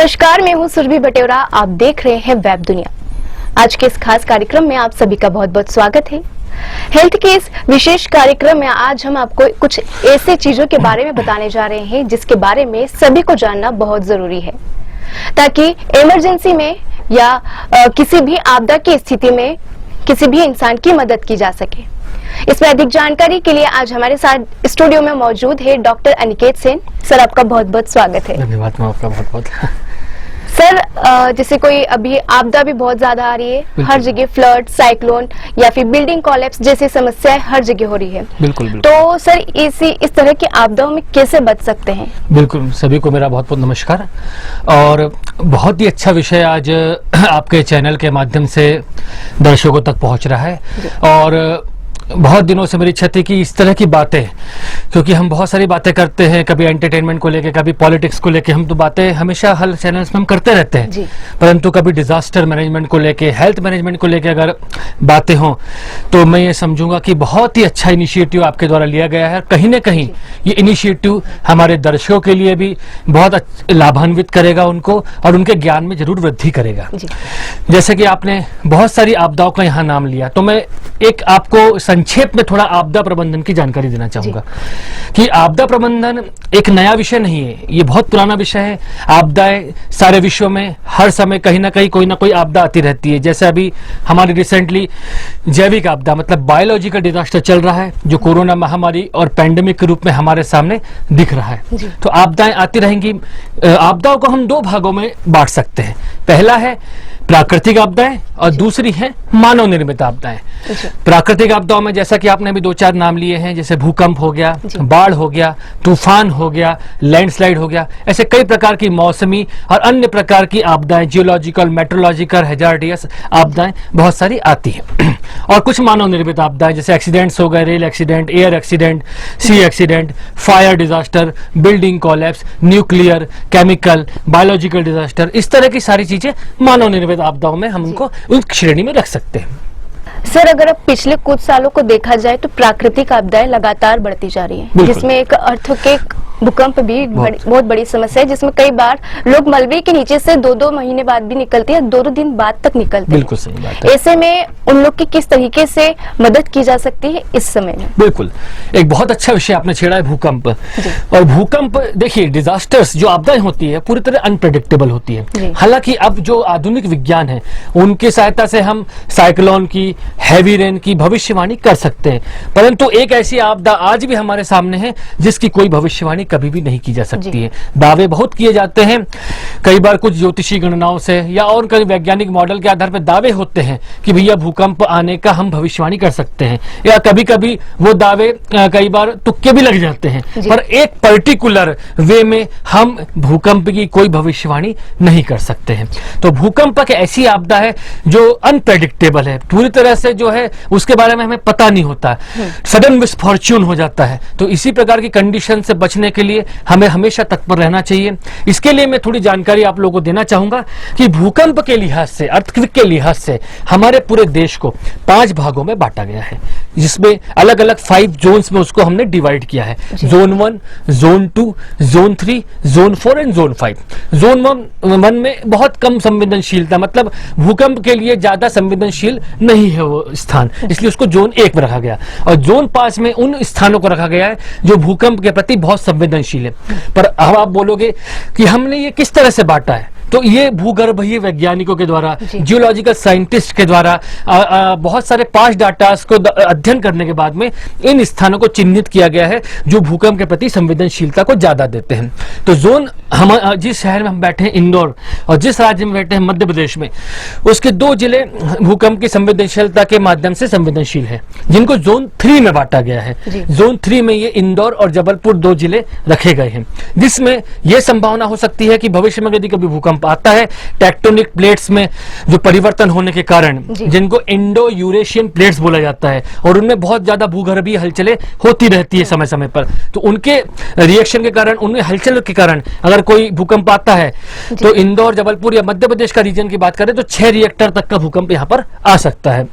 नमस्कार, मैं हूं सुरभि बटेवरा। आप देख रहे हैं वेब दुनिया। आज के इस खास कार्यक्रम में आप सभी का बहुत बहुत स्वागत है। हेल्थ के इस विशेष कार्यक्रम में आज हम आपको कुछ ऐसे चीजों के बारे में बताने जा रहे हैं जिसके बारे में सभी को जानना बहुत जरूरी है, ताकि इमरजेंसी में या किसी भी आपदा की स्थिति में किसी भी इंसान की मदद की जा सके। इसमें अधिक जानकारी के लिए आज हमारे साथ स्टूडियो में मौजूद है डॉक्टर अनिकेत सेन। सर, आपका बहुत बहुत स्वागत है। धन्यवाद, मैं आपका बहुत बहुत। सर, जैसे कोई अभी आपदा भी बहुत ज्यादा आ रही है, हर जगह फ्लड, साइक्लोन या फिर बिल्डिंग कोलैप्स जैसी समस्याएं हर जगह हो रही है। बिल्कुल, बिल्कुल। तो सर, इस तरह की आपदाओं में कैसे बच सकते हैं? बिल्कुल, सभी को मेरा बहुत बहुत नमस्कार। और बहुत ही अच्छा विषय आज आपके चैनल के माध्यम से दर्शकों तक पहुंच रहा है। और बहुत दिनों से मेरी इच्छा थी कि इस तरह की बातें, क्योंकि हम बहुत सारी बातें करते हैं, कभी एंटरटेनमेंट को लेके, कभी पॉलिटिक्स को लेके, हम तो बातें हमेशा हर चैनल्स में हम करते रहते हैं, परंतु कभी डिजास्टर मैनेजमेंट को लेके, हेल्थ मैनेजमेंट को लेके अगर बातें हों तो मैं ये समझूंगा कि बहुत ही अच्छा इनिशिएटिव आपके द्वारा लिया गया है। कहीं ना कहीं ये इनिशिएटिव हमारे दर्शकों के लिए भी बहुत लाभान्वित करेगा उनको, और उनके ज्ञान में जरूर वृद्धि करेगा। जैसे कि आपने बहुत सारी आपदाओं का यहाँ नाम लिया, तो मैं एक आपको संक्षेप में थोड़ा आपदा प्रबंधन की जानकारी देना चाहूंगा कि आपदा प्रबंधन एक नया विषय नहीं है, ये बहुत पुराना विषय है। आपदाएं सारे विश्व में हर समय कहीं ना कहीं कोई ना कोई आपदा आती रहती है। जैसे अभी हमारी रिसेंटली जैविक आपदा मतलब बायोलॉजिकल डिजास्टर चल रहा है, जो कोरोना महामारी और पैंडेमिक के रूप में हमारे सामने दिख रहा है। तो आपदाएं आती रहेंगी। आपदाओं को हम दो भागों में बांट सकते हैं। पहला है प्राकृतिक आपदाएं और दूसरी है मानव निर्मित आपदाएं। प्राकृतिक आपदाओं में जैसा कि आपने अभी दो चार नाम लिए हैं, जैसे भूकंप हो गया, बाढ़ हो गया, तूफान हो गया, लैंडस्लाइड हो गया, ऐसे कई प्रकार की मौसमी और अन्य प्रकार की आपदाएं, जियोलॉजिकल, मेट्रोलॉजिकल, हैजार्डियस आपदाएं बहुत सारी आती हैं। और कुछ मानव निर्मित आपदाएं जैसे एक्सीडेंट्स हो गए, rail accident, air accident, sea accident, fire disaster, building collapse, nuclear, chemical, biological disaster, इस तरह की सारी चीजें मानव निर्मित आपदाओं में हम उनको उस श्रेणी में रख सकते हैं। सर, अगर अब पिछले कुछ सालों को देखा जाए तो प्राकृतिक आपदाएं लगातार बढ़ती जा रही हैं, जिसमें एक अर्थक्वेक, भूकंप भी बहुत बड़ी समस्या है, जिसमें कई बार लोग मलबे के नीचे से 2-2 महीने बाद भी निकलते हैं, 2-2 दिन बाद तक निकलते हैं। बिल्कुल सही बात है। ऐसे में उन लोग की किस तरीके से मदद की जा सकती है इस समय में? बिल्कुल, एक बहुत अच्छा विषय आपने छेड़ा है, भूकंप। और भूकंप, देखिए, डिजास्टर्स जो आपदाएं होती है पूरी तरह अनप्रेडिक्टेबल होती है। हालांकि अब जो आधुनिक विज्ञान है उनकी सहायता से हम साइक्लोन की, हैवी रेन की भविष्यवाणी कर सकते हैं, परंतु एक ऐसी आपदा आज भी हमारे सामने है जिसकी कोई भविष्यवाणी कभी भी नहीं की जा सकती है। दावे बहुत किए जाते हैं, कई बार कुछ ज्योतिषी गणनाओं से या और कई वैज्ञानिक मॉडल के आधार पर दावे होते हैं कि भैया भूकंप आने का हम भविष्यवाणी कर सकते हैं, या कभी कभी वो दावे कई बार तुक्के भी लग जाते हैं, पर एक पर्टिकुलर वे में हम भूकंप की कोई भविष्यवाणी नहीं कर सकते हैं। तो भूकंप एक ऐसी आपदा है जो अनप्रेडिक्टेबल है, पूरी तरह से जो है उसके बारे में हमें पता नहीं होता, सडन मिसफॉर्च्यून हो जाता है। तो इसी प्रकार की कंडीशन से बचने के लिए हमें हमेशा तत्पर रहना चाहिए। इसके लिए मैं थोड़ी जानकारी आप लोगों को देना चाहूंगा कि भूकंप के लिहाज से, अर्थक्वेक के लिहाज से हमारे पूरे देश को 5 भागों में बांटा गया है, जिसमें अलग अलग 5 जोन्स में उसको हमने डिवाइड किया है। Zone 1, zone 2, zone 3, zone 4 and zone 5। Zone 1 में बहुत कम संवेदनशीलता, मतलब भूकंप के लिए ज्यादा संवेदनशील नहीं है वो स्थान, इसलिए उसको जोन 1 में रखा गया। और जोन 5 में उन स्थानों को रखा गया है जो भूकंप के प्रति बहुत संवेदनशील है। पर अब आप बोलोगे कि हमने ये किस तरह से बांटा है, तो ये भूगर्भीय वैज्ञानिकों के द्वारा, जियोलॉजिकल साइंटिस्ट के द्वारा बहुत सारे पास्ट डाटा को अध्ययन करने के बाद में इन स्थानों को चिन्हित किया गया है जो भूकंप के प्रति संवेदनशीलता को ज्यादा देते हैं। तो जोन, हम जिस शहर में हम बैठे हैं इंदौर, और जिस राज्य में बैठे हैं मध्य प्रदेश में, उसके 2 जिले भूकंप की संवेदनशीलता के माध्यम से संवेदनशील है, जिनको जोन 3 में बांटा गया है। जोन 3 में ये इंदौर और जबलपुर 2 जिले रखे गए हैं, जिसमें यह संभावना हो सकती है कि भविष्य में यदि कभी भूकंप आता है, टेक्टोनिक प्लेट्स में जो परिवर्तन होने के कारण, जिनको इंडो यूरेशियन प्लेट्स बोला जाता है, और उनमें बहुत ज्यादा भूगर्भीय हलचलें होती रहती है समय समय पर, तो उनके रिएक्शन के कारण, उनमें हलचल के कारण अगर कोई भूकंप आता है तो इंदौर, जबलपुर या मध्य प्रदेश का रीजन की बात करें तो 6 रिएक्टर तक का भूकंप यहाँ पर आ सकता है।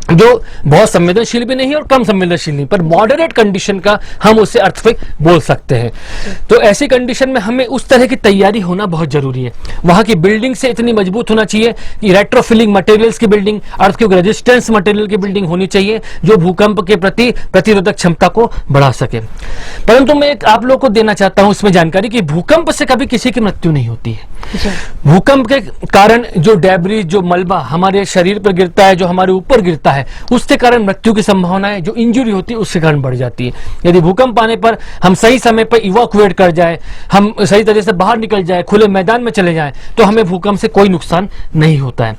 जो बहुत संवेदनशील भी नहीं है और कम संवेदनशील नहीं, पर मॉडरेट कंडीशन का हम उसे अर्थक्वेक बोल सकते हैं। तो ऐसी कंडीशन में हमें उस तरह की तैयारी होना बहुत जरूरी है। वहां की बिल्डिंग से इतनी मजबूत होना चाहिए कि रेट्रोफिलिंग मटेरियल्स की बिल्डिंग, अर्थक्वेक रेजिस्टेंस मटेरियल की बिल्डिंग होनी चाहिए जो भूकंप के प्रति प्रतिरोधक क्षमता को बढ़ा सके। परंतु मैं एक आप लोग को देना चाहता हूं इसमें जानकारी कि भूकंप से कभी किसी की मृत्यु नहीं होती है। भूकंप के कारण जो डेब्रिस, जो मलबा हमारे शरीर पर गिरता है, जो हमारे ऊपर गिरता है, उसके कारण मृत्यु की संभावना है, जो इंजरी होती है उसके कारण बढ़ जाती है। यदि भूकंप आने पर हम सही समय पर इवैक्यूएट कर जाए, हम सही तरह से बाहर निकल जाए, खुले मैदान में चले जाएं, तो हमें भूकंप से कोई नुकसान नहीं होता है।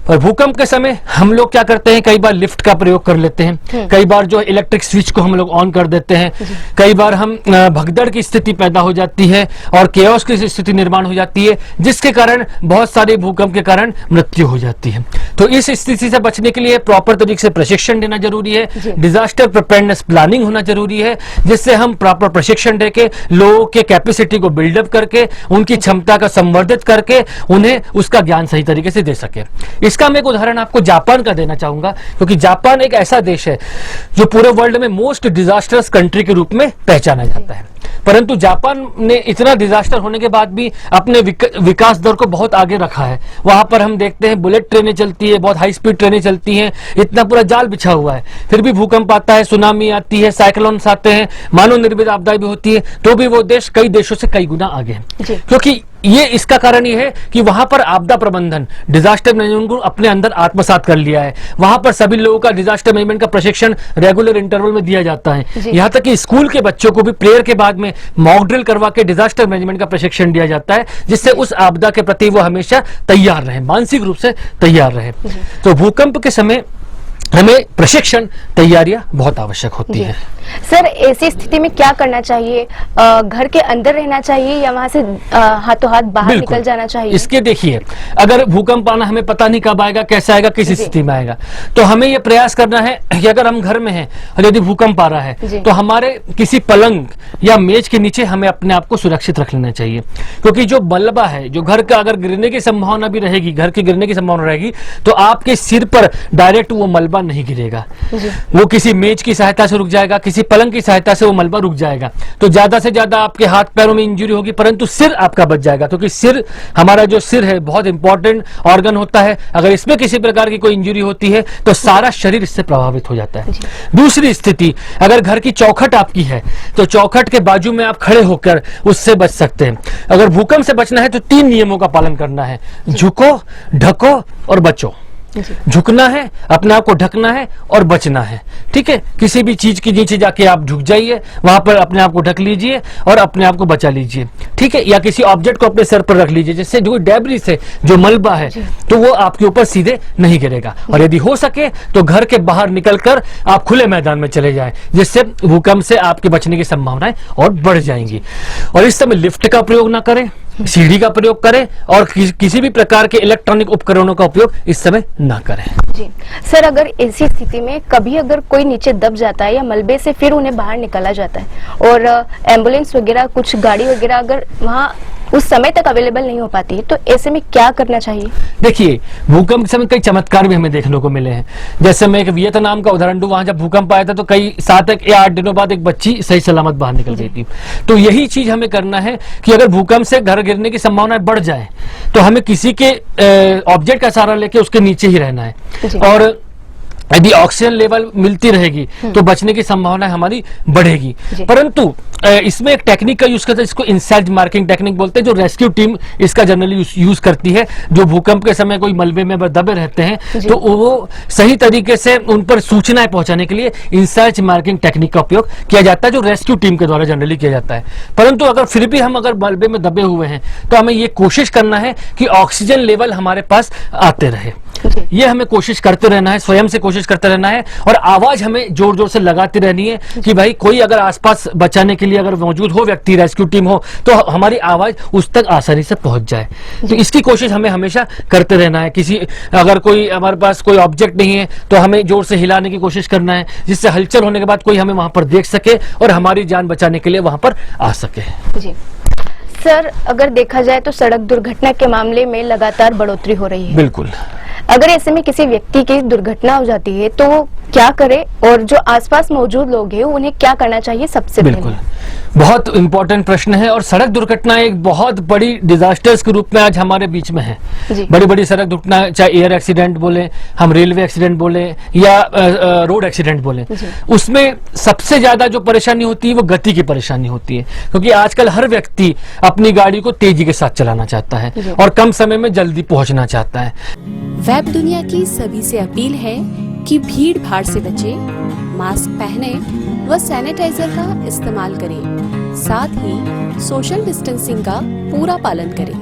पर भूकंप के समय हम लोग क्या करते हैं, कई बार लिफ्ट का प्रयोग कर लेते हैं, कई बार जो इलेक्ट्रिक स्विच को हम लोग ऑन कर देते हैं, कई बार हम भगदड़ की स्थिति पैदा हो जाती है और केओस की स्थिति निर्माण हो जाती है, जिसके कारण बहुत सारे भूकंप के कारण मृत्यु हो जाती है। तो इस स्थिति से बचने के लिए प्रॉपर तरीके से प्रशिक्षण देना जरूरी है, डिजास्टर प्रिपेयर्डनेस प्लानिंग होना जरूरी है, जिससे हम प्रॉपर प्रशिक्षण देके लोगों के कैपेसिटी को बिल्डअप करके उनकी क्षमता का संवर्धित करके उन्हें उसका ज्ञान सही तरीके से दे सके। इसका मैं एक उदाहरण आपको जापान का देना चाहूंगा, क्योंकि जापान एक ऐसा देश है जो पूरे वर्ल्ड में मोस्ट डिजास्टर्स कंट्री के रूप में पहचाना जाता है। परंतु जापान ने इतना डिजास्टर होने के बाद भी अपने विकास दर को बहुत आगे रखा है। वहां पर हम देखते हैं बुलेट ट्रेनें चलती है, बहुत हाई स्पीड ट्रेनें चलती हैं, इतना पूरा जाल बिछा हुआ है, फिर भी भूकंप आता है, सुनामी आती है, साइक्लोन्स आते हैं, मानव निर्मित आपदाएं भी होती है, तो भी वो देश कई देशों से कई गुना आगे है। क्योंकि ये इसका कारण ये है कि वहां पर आपदा प्रबंधन, डिजास्टर मैनेजमेंट को अपने अंदर आत्मसात कर लिया है। वहां पर सभी लोगों का डिजास्टर मैनेजमेंट का प्रशिक्षण रेगुलर इंटरवल में दिया जाता है। यहां तक कि स्कूल के बच्चों को भी प्रेयर के बाद में मॉक ड्रिल करवा के डिजास्टर मैनेजमेंट का प्रशिक्षण दिया जाता है, जिससे उस आपदा के प्रति वो हमेशा तैयार रहे, मानसिक रूप से तैयार रहे। तो भूकंप के समय हमें प्रशिक्षण तैयारियां बहुत आवश्यक होती है। सर, ऐसी स्थिति में क्या करना चाहिए? घर के अंदर रहना चाहिए या वहां से हाथों हाथ बाहर निकल जाना चाहिए? इसके देखिए, अगर भूकंप आना हमें पता नहीं कब आएगा, कैसा आएगा, किस स्थिति में आएगा, तो हमें यह प्रयास करना है कि अगर हम घर में हैं और यदि भूकंप आ रहा है तो हमारे किसी पलंग या मेज के नीचे हमें अपने आप को सुरक्षित रख लेना चाहिए। क्योंकि जो मलबा है, जो घर का अगर गिरने की संभावना भी रहेगी, घर के गिरने की संभावना रहेगी, तो आपके सिर पर डायरेक्ट वो मलबा नहीं गिरेगा, वो किसी मेज की सहायता से रुक जाएगा, किसी पलंग की सहायता से वो मलबा रुक जाएगा। तो ज्यादा से ज्यादा आपके हाथ पैरों में इंजरी होगी, परंतु सिर आपका बच जाएगा, क्योंकि सिर, हमारा जो सिर है बहुत इंपॉर्टेंट ऑर्गन होता है। अगर इसमें किसी प्रकार की कोई इंजरी होती है तो सारा शरीर इससे प्रभावित हो जाता है। दूसरी स्थिति, अगर घर की चौखट आपकी है तो चौखट के बाजू में आप खड़े होकर उससे बच सकते हैं। अगर भूकंप से बचना है तो 3 नियमों का पालन करना है: झुको, ढको और बचो। झुकना है, अपने आप को ढकना है और बचना है। ठीक है, किसी भी चीज के नीचे जाके आप झुक जाइए, वहां पर अपने आप को ढक लीजिए और अपने आप को बचा लीजिए। ठीक है, या किसी ऑब्जेक्ट को अपने सर पर रख लीजिए, जिससे जो डेब्रिस है, जो मलबा है, तो वो आपके ऊपर सीधे नहीं गिरेगा। और यदि हो सके तो घर के बाहर निकलकर आप खुले मैदान में चले जाएं, जिससे भूकंप से आपके बचने की संभावनाएं और बढ़ जाएंगी। और इस समय लिफ्ट का प्रयोग ना करें, सीढ़ी का प्रयोग करें और किसी भी प्रकार के इलेक्ट्रॉनिक उपकरणों का उपयोग इस समय ना करें। जी सर, अगर ऐसी स्थिति में कभी अगर कोई नीचे दब जाता है या मलबे से फिर उन्हें बाहर निकाला जाता है और एम्बुलेंस वगैरह, कुछ गाड़ी वगैरह अगर वहां उस समय तक अवेलेबल नहीं हो पाती है, तो ऐसे में क्या करना चाहिए? देखिए, भूकंप के समय कई चमत्कार भी हमें देखने को मिले हैं। जैसे मैं एक वियतनाम का उदाहरण दूं, वहां जब भूकंप आया था तो कई 7 या 8 दिनों बाद एक बच्ची सही सलामत बाहर निकल गई थी। तो यही चीज हमें करना है कि अगर भूकंप से घर गिरने की संभावना बढ़ जाए तो हमें किसी के ऑब्जेक्ट का सहारा लेके उसके नीचे ही रहना है। और यदि ऑक्सीजन लेवल मिलती रहेगी तो बचने की संभावना हमारी बढ़ेगी। परंतु इसमें एक टेक्निक का यूज करते हैं, इसको इंसल्ट मार्किंग टेक्निक बोलते हैं, जो रेस्क्यू टीम इसका जनरली यूज करती है। जो भूकंप के समय कोई मलबे में दबे रहते हैं तो वो सही तरीके से उन पर सूचनाएं पहुंचाने के लिए इंसल्ट मार्किंग टेक्निक का उपयोग किया जाता है, जो रेस्क्यू टीम के द्वारा जनरली किया जाता है। परंतु अगर फिर भी हम अगर मलबे में दबे हुए हैं तो हमें ये कोशिश करना है कि ऑक्सीजन लेवल हमारे पास आते रहे। ये हमें कोशिश करते रहना है, स्वयं से कोशिश करते रहना है और आवाज हमें जोर जोर से लगाती रहनी है कि भाई कोई अगर आसपास बचाने के लिए अगर मौजूद हो व्यक्ति, रेस्क्यू टीम हो, तो हमारी आवाज उस तक आसानी से पहुंच जाए। तो इसकी कोशिश हमें हमेशा करते रहना है। किसी अगर कोई हमारे पास कोई ऑब्जेक्ट नहीं है तो हमें जोर से हिलाने की कोशिश करना है, जिससे हलचल होने के बाद कोई हमें वहां पर देख सके और हमारी जान बचाने के लिए वहां पर आ सके। जी सर, अगर देखा जाए तो सड़क दुर्घटना के मामले में लगातार बढ़ोतरी हो रही है। बिल्कुल। अगर ऐसे में किसी व्यक्ति की दुर्घटना हो जाती है तो वो क्या करे और जो आसपास मौजूद लोग हैं उन्हें क्या करना चाहिए सबसे पहले? बिल्कुल, बहुत इंपॉर्टेंट प्रश्न है। और सड़क दुर्घटना एक बहुत बड़ी डिजास्टर्स के रूप में आज हमारे बीच में है। बड़ी बड़ी सड़क दुर्घटना, चाहे एयर एक्सीडेंट बोले, हम रेलवे एक्सीडेंट बोले या रोड एक्सीडेंट बोले, उसमें सबसे ज्यादा जो परेशानी होती है वो गति की परेशानी होती है, क्योंकि आजकल हर व्यक्ति अपनी गाड़ी को तेजी के साथ चलाना चाहता है और कम समय में जल्दी पहुंचना चाहता है। वेब दुनिया की सभी से अपील है कि भीड़ भाड़ से बचे, मास्क पहने व सैनिटाइजर का इस्तेमाल करें, साथ ही सोशल डिस्टेंसिंग का पूरा पालन करें।